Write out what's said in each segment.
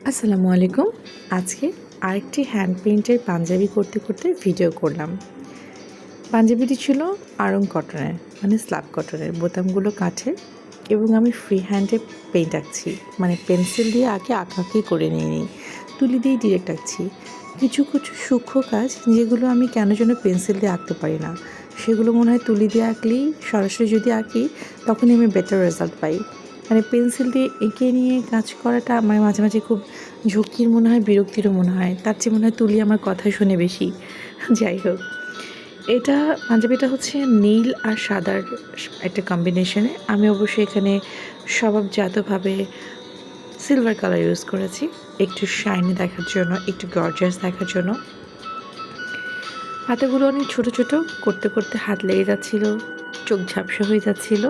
আসসালামু আলাইকুম। আজকে আরেকটি হ্যান্ড পেইন্টের পাঞ্জাবি করতে করতে ভিডিও করলাম। পাঞ্জাবিটি ছিল আড়ং কটনের, মানে স্ল্যাব কটনের, বোতামগুলো কাঠের এবং আমি ফ্রি হ্যান্ডে পেইন্ট আঁকছি, মানে পেন্সিল দিয়ে আঁকাআঁকি করে নিইনি, তুলি দিয়েই ডিরেক্ট আঁকছি। কিছু কিছু সূক্ষ্ম কাজ যেগুলো আমি কেন যেন পেন্সিল দিয়ে আঁকতে পারি না, সেগুলো মনে হয় তুলি দিয়ে আঁকলেই, সরাসরি যদি আঁকি তখনই আমি বেটার রেজাল্ট পাই। মানে পেন্সিল দিয়ে এঁকে নিয়ে কাজ করাটা আমার মাঝে মাঝে খুব ঝুঁকির মনে হয়, বিরক্তিরও মনে হয়। তার চেয়ে মনে হয় তুলি আমার কথা শুনে বেশি। যাই হোক, এটা পাঞ্জাবিটা হচ্ছে নীল আর সাদার একটা কম্বিনেশনে। আমি অবশ্যই এখানে স্বভাবজাতভাবে সিলভার কালার ইউজ করেছি, একটু শাইনি দেখার জন্য, একটু গর্জিয়াস দেখার জন্য। হাতাগুলো অনেক ছোট ছোট করতে করতে হাত লেগে যাচ্ছিলো, চোখ ঝাপসা হয়ে যাচ্ছিল,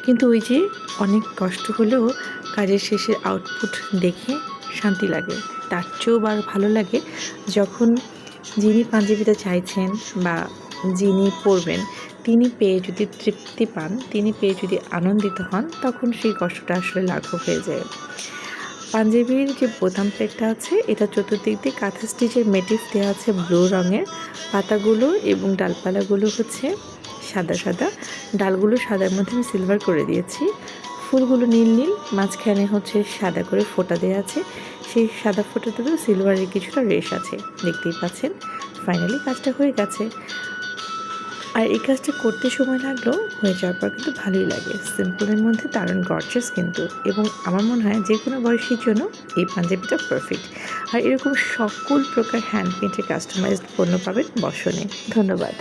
কিন্তু ওই যে অনেক কষ্ট হলেও কাজের শেষে আউটপুট দেখে শান্তি লাগে। তার চেয়েও ভালো লাগে যখন যিনি পাঞ্জাবিটা চাইছেন বা যিনি পরবেন তিনি পেয়ে যদি তৃপ্তি পান, তিনি পেয়ে যদি আনন্দিত হন, তখন সেই কষ্টটা আসলে লাঘব হয়ে যায়। পাঞ্জাবির যে বোতাম প্লেটটা আছে, এটা চতুর্দিক দিয়ে কাঁথা স্টিচের মোটিভ দেওয়া আছে ব্লু রঙের। পাতাগুলো এবং ডালপালাগুলো হচ্ছে সাদা সাদা, ডালগুলো সাদার মধ্যে আমি সিলভার করে দিয়েছি। ফুলগুলো নীল নীল, মাঝখানে হচ্ছে সাদা করে ফোঁটা দেওয়া আছে, সেই সাদা ফোঁটাতেও সিলভারের কিছুটা রেশ আছে, দেখতেই পাচ্ছেন। ফাইনালি কাজটা হয়ে গেছে। আর এই কাজটা করতে সময় লাগলেও হয়ে যাওয়ার পর কিন্তু ভালোই লাগে। সিম্পলের মধ্যে দারুণ গর্জিয়াস কিন্তু, এবং আমার মনে হয় যে কোনো বয়সীর জন্য এই পাঞ্জাবিটা পারফেক্ট। আর এরকম সকল প্রকার হ্যান্ড পেইন্টের কাস্টমাইজড পণ্য পাবেন বসনে। ধন্যবাদ।